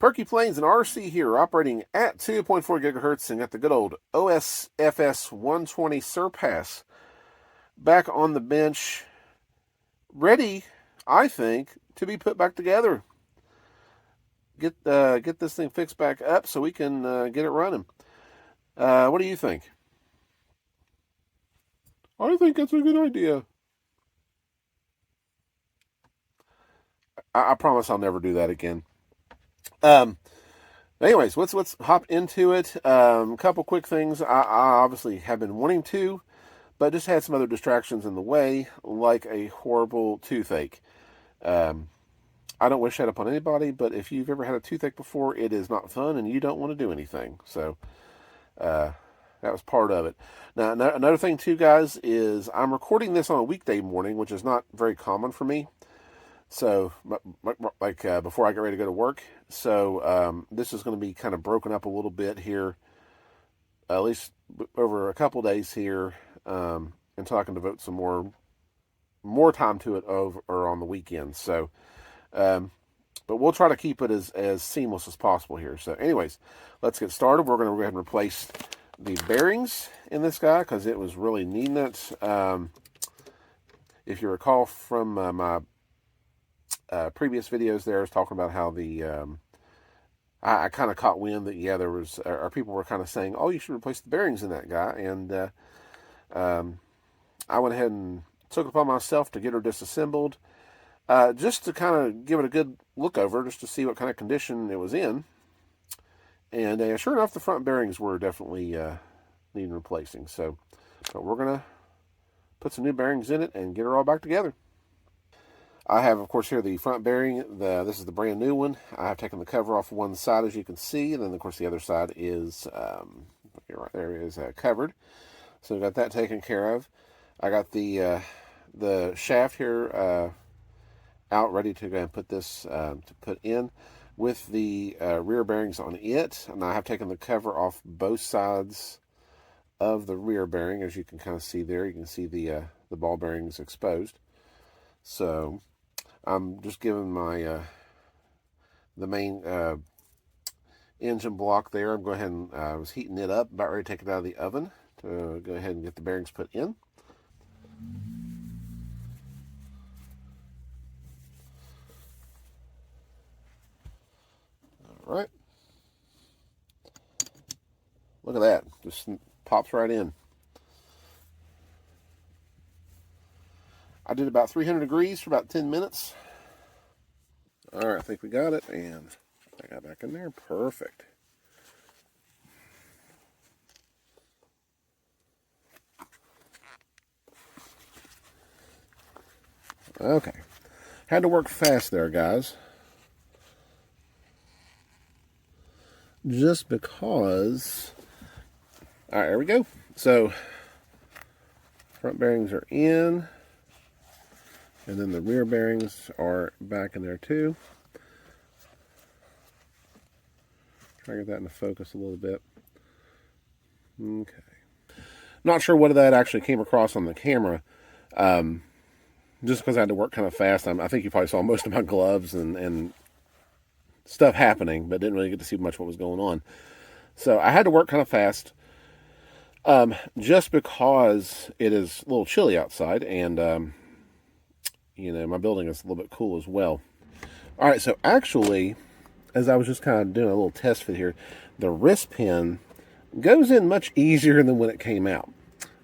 PerkyPlanes and RC here, operating at 2.4 gigahertz and got the good old OSFS 120 Surpass back on the bench, ready, I think, to be put back together. Get this thing fixed back up so we can get it running. What do you think? I think that's a good idea. I promise I'll never do that again. Anyways, let's hop into it. A couple quick things. I obviously have been wanting to, but just had some other distractions in the way, like a horrible toothache. I don't wish that upon anybody, but if you've ever had a toothache before, it is not fun, and you don't want to do anything. So that was part of it. Now, another thing too, guys, is I'm recording this on a weekday morning, which is not very common for me. So, like before I get ready to go to work. So this is going to be kind of broken up a little bit here, at least over a couple days here, until I can devote some more time to it over or on the weekend. So, but we'll try to keep it as seamless as possible here. So, anyways, let's get started. We're going to go ahead and replace the bearings in this guy because it was really needing it. If you recall from my previous videos there, I was talking about how the I kind of caught wind that there was or people were kind of saying, oh, you should replace the bearings in that guy, and I went ahead and took it upon myself to get her disassembled, just to kind of give it a good look over, just to see what kind of condition it was in. And sure enough, the front bearings were definitely needing replacing. So, but we're gonna put some new bearings in it and get her all back together. I have, of course, here the front bearing. This is the brand new one. I have taken the cover off one side, as you can see, and then, of course, the other side is, right there is covered. So we got that taken care of. I got the shaft here out, ready to go and put this to put in with the rear bearings on it. And I have taken the cover off both sides of the rear bearing, as you can kind of see there. You can see the ball bearings exposed. So I'm just giving my the main engine block there. I'm going ahead and I was heating it up, about ready to take it out of the oven to go ahead and get the bearings put in. All right. Look at that. Just pops right in. I did about 300 degrees for about 10 minutes. All right, I think we got it, and I got back in there. Perfect. Okay. Had to work fast there, guys. Just because... All right, there we go. So, front bearings are in. And then the rear bearings are back in there too. Try to get that into focus a little bit. Okay. Not sure what that actually came across on the camera. Just because I had to work kind of fast. I think you probably saw most of my gloves and stuff happening, but didn't really get to see much of what was going on. So I had to work kind of fast. Just because it is a little chilly outside, and my building is a little bit cool as well. All right, so actually, as I was just kind of doing a little test fit here, the wrist pin goes in much easier than when it came out.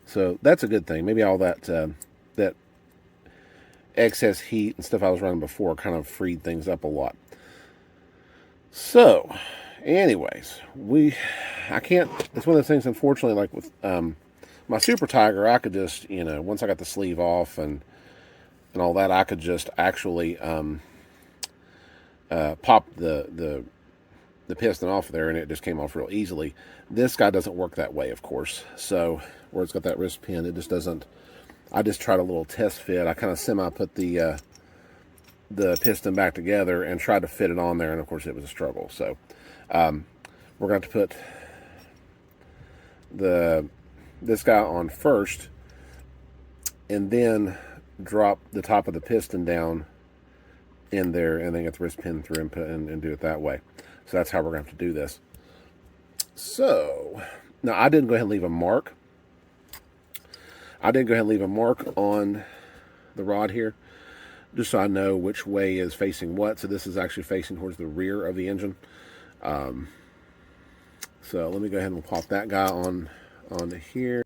So that's a good thing. Maybe all that that excess heat and stuff I was running before kind of freed things up a lot. So, anyways, I can't, it's one of those things, unfortunately, like with my Super Tiger, I could just, once I got the sleeve off and all that, I could just actually pop the piston off there, and it just came off real easily. This guy doesn't work that way, of course. So where it's got that wrist pin, it just doesn't. I just tried a little test fit. I kind of put the piston back together and tried to fit it on there, and of course it was a struggle. So we're going to put this guy on first, and then drop the top of the piston down in there, and then get the wrist pin through and do it that way. So that's how we're going to have to do this. So now I didn't go ahead and leave a mark. I did go ahead and leave a mark on the rod here, just so I know which way is facing what. So this is actually facing towards the rear of the engine. So let me go ahead and pop that guy onto here.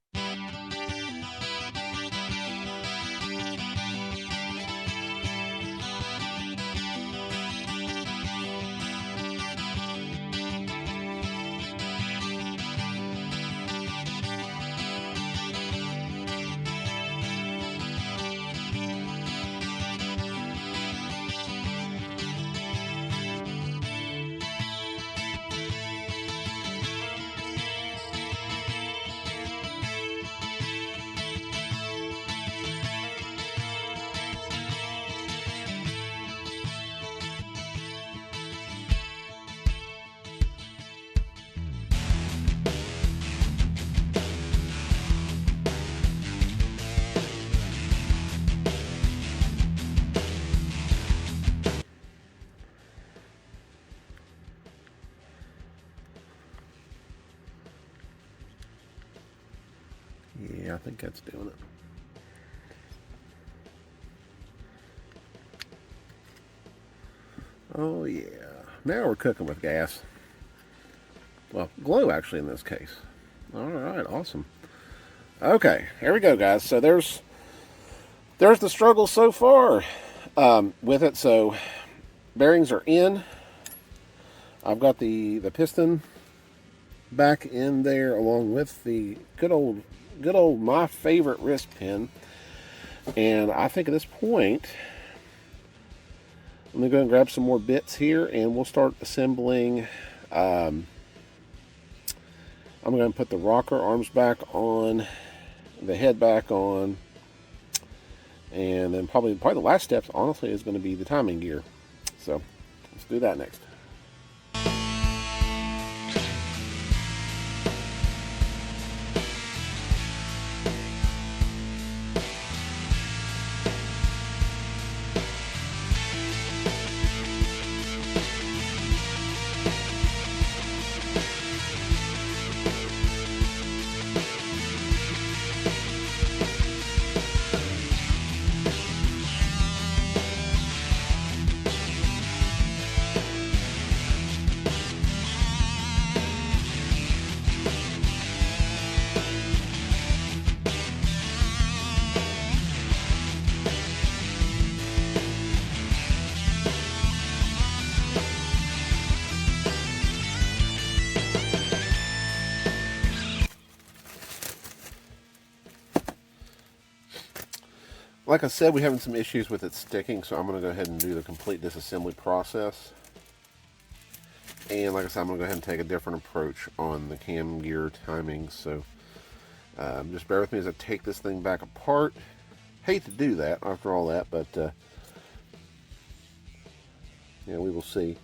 Yeah, I think that's doing it. Oh yeah, now we're cooking with gas. Well, glue actually in this case. All right, awesome. Okay, here we go, guys. So there's the struggle so far with it. So bearings are in. I've got the piston back in there along with the good old my favorite wrist pin. And I think at this point, I'm going to go and grab some more bits here and we'll start assembling. I'm going to put the rocker arms back on, the head back on, and then probably the last step, honestly, is going to be the timing gear. So let's do that next. Like I said, we're having some issues with it sticking, so I'm going to go ahead and do the complete disassembly process. And like I said, I'm going to go ahead and take a different approach on the cam gear timing. So just bear with me as I take this thing back apart. Hate to do that after all that, but yeah, we will see.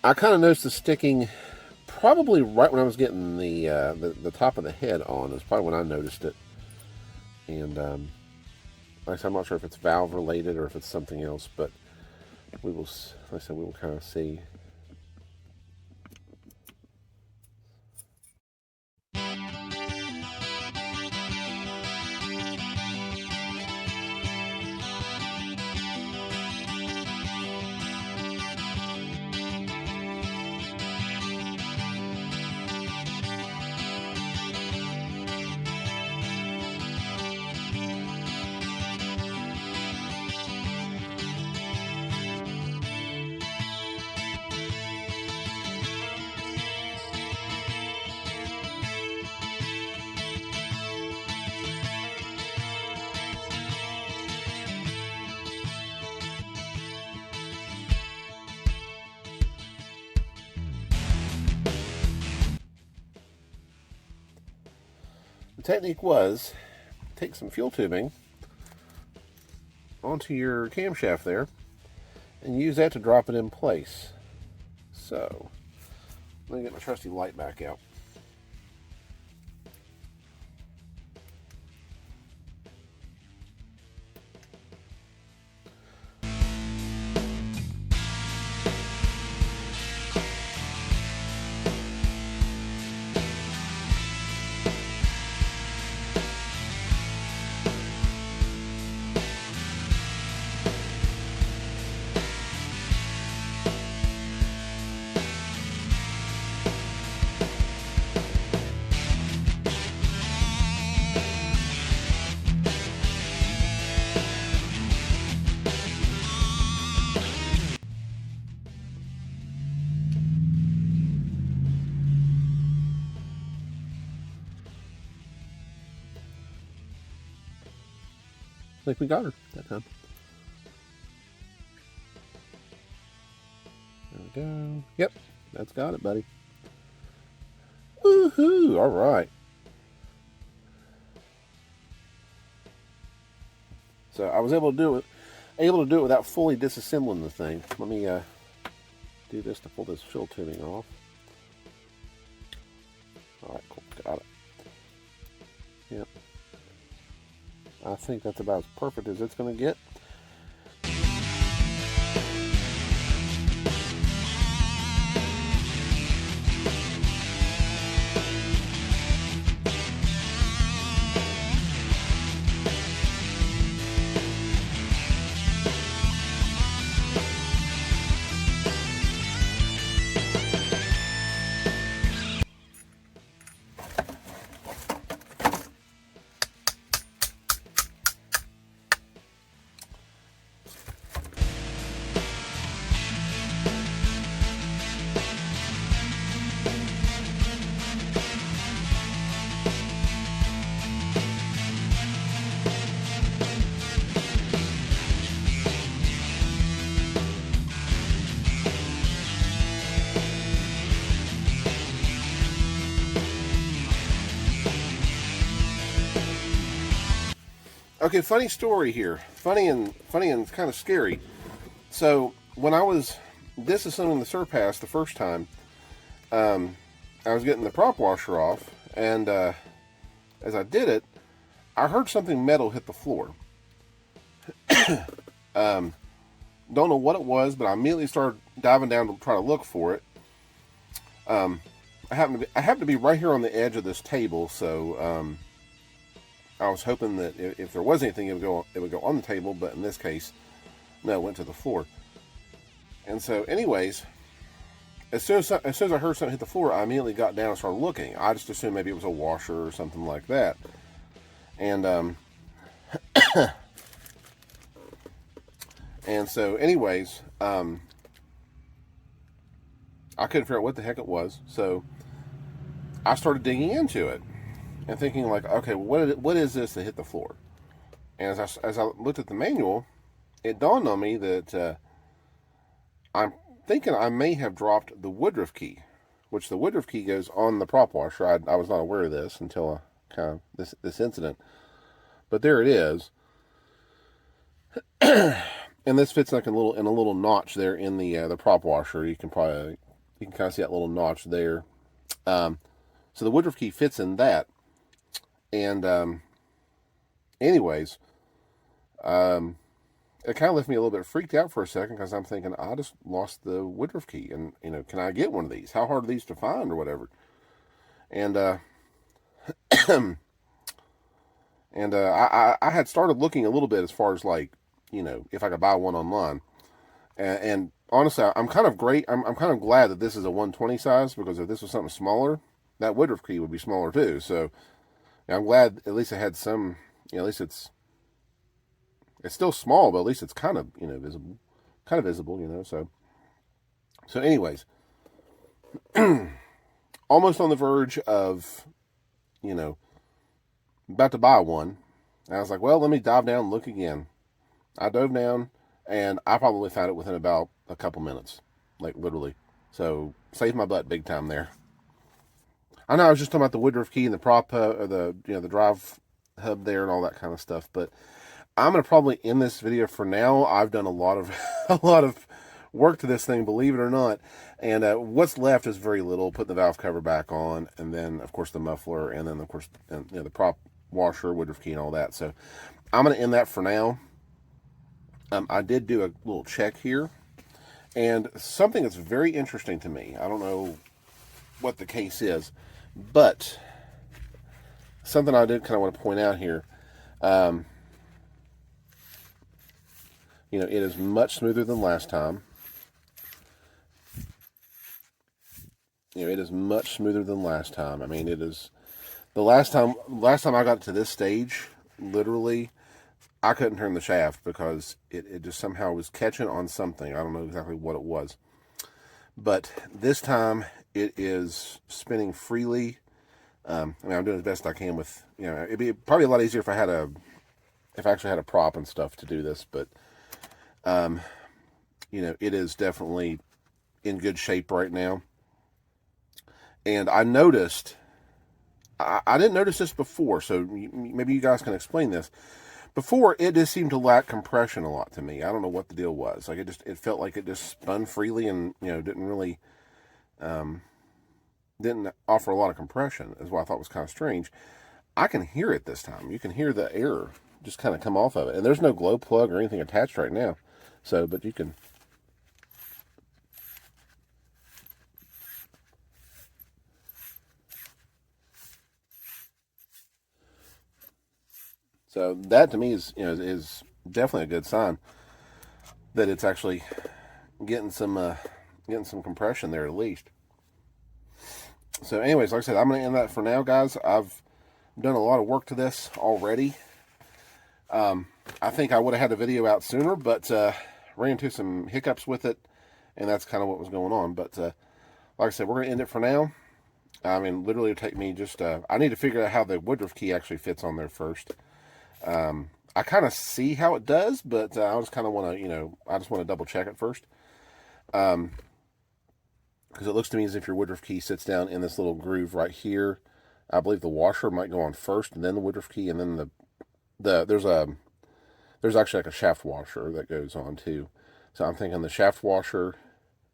I kind of noticed the sticking probably right when I was getting the top of the head on. Is probably when I noticed it. And like I said, I'm not sure if it's valve related or if it's something else, but we will. Like I said, we will kind of see. the technique was take some fuel tubing onto your camshaft there and use that to drop it in place. So, let me get my trusty light back out. I think we got her that time. There we go. Yep, that's got it, buddy. Woohoo! All right. So I was able to do it without fully disassembling the thing. Let me do this to pull this fill tubing off. All right, cool, got it. Yep. I think that's about as perfect as it's going to get. Okay, funny story here. Funny and kind of scary. So when I was disassembling the Surpass the first time, I was getting the prop washer off, and as I did it, I heard something metal hit the floor. Don't know what it was, but I immediately started diving down to try to look for it. I happened to be right here on the edge of this table, so I was hoping that if there was anything, it would go on the table, but in this case, no, it went to the floor. And so, anyways, as soon as I heard something hit the floor, I immediately got down and started looking. I just assumed maybe it was a washer or something like that. And and so, anyways, I couldn't figure out what the heck it was, so I started digging into it and thinking like, okay, well, what is this that hit the floor? And as I looked at the manual, it dawned on me that I'm thinking I may have dropped the woodruff key, which the woodruff key goes on the prop washer. I was not aware of this until kind of this incident, but there it is. And this fits like in a little notch there in the prop washer. You can kind of see that little notch there. So the woodruff key fits in that. And anyways, it kind of left me a little bit freaked out for a second, because I'm thinking, I just lost the woodruff key, and can I get one of these? How hard are these to find, or whatever? And I had started looking a little bit as far as like, if I could buy one online. And honestly, I'm kind of glad that this is a 120 size, because if this was something smaller, that woodruff key would be smaller too. So I'm glad at least it had some, at least it's still small, but at least it's kind of, visible, so anyways, almost on the verge of, about to buy one. And I was like, well, let me dive down and look again. I dove down, and I probably found it within about a couple minutes, like literally. So saved my butt big time there. I know I was just talking about the woodruff key and the prop, or the the drive hub there and all that kind of stuff. But I'm gonna probably end this video for now. I've done a lot of a lot of work to this thing, believe it or not. And what's left is very little. Put the valve cover back on, and then of course the muffler, and then of course the prop washer, woodruff key, and all that. So I'm gonna end that for now. I did do a little check here, and something that's very interesting to me. I don't know what the case is, but something I did kind of want to point out here. It is much smoother than last time. It is much smoother than last time. I mean, it is the last time I got to this stage, literally, I couldn't turn the shaft because it just somehow was catching on something. I don't know exactly what it was. But this time it is spinning freely. I mean, I'm doing as best I can with, it'd be probably a lot easier if I actually had a prop and stuff to do this, but it is definitely in good shape right now. And I noticed, I didn't notice this before, so maybe you guys can explain this. Before, it just seemed to lack compression a lot to me. I don't know what the deal was. Like, it felt like it just spun freely and, didn't really, didn't offer a lot of compression, is what I thought was kind of strange. I can hear it this time. You can hear the air just kind of come off of it. And there's no glow plug or anything attached right now. So, but you can... So that to me is definitely a good sign that it's actually getting some compression there at least. So anyways, like I said, I'm going to end that for now, guys. I've done a lot of work to this already. I think I would have had the video out sooner, but ran into some hiccups with it, and that's kind of what was going on. But like I said, we're going to end it for now. I mean, literally it'll take me just... I need to figure out how the woodruff key actually fits on there first. I kind of see how it does, but I just kind of want to, I just want to double check it first. Because it looks to me as if your woodruff key sits down in this little groove right here. I believe the washer might go on first, and then the woodruff key, and then there's actually like a shaft washer that goes on too. So I'm thinking the shaft washer,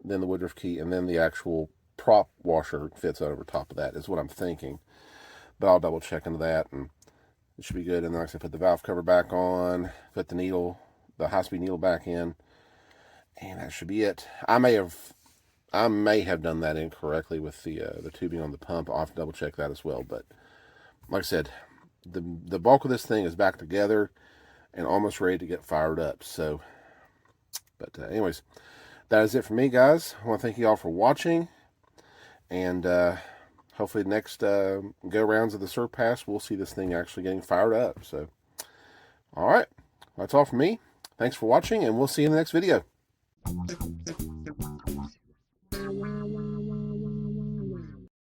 then the woodruff key, and then the actual prop washer fits over top of that is what I'm thinking. But I'll double check into that, and it should be good. And then like I said, put the valve cover back on, put the high-speed needle back in, and that should be it. I may have done that incorrectly with the tubing on the pump. I'll have to double check that as well. But like I said, the bulk of this thing is back together and almost ready to get fired up. So, but anyways, that is it for me, guys. I want to thank you all for watching, and hopefully the next go-rounds of the Surpass, we'll see this thing actually getting fired up. So, all right, that's all from me. Thanks for watching, and we'll see you in the next video.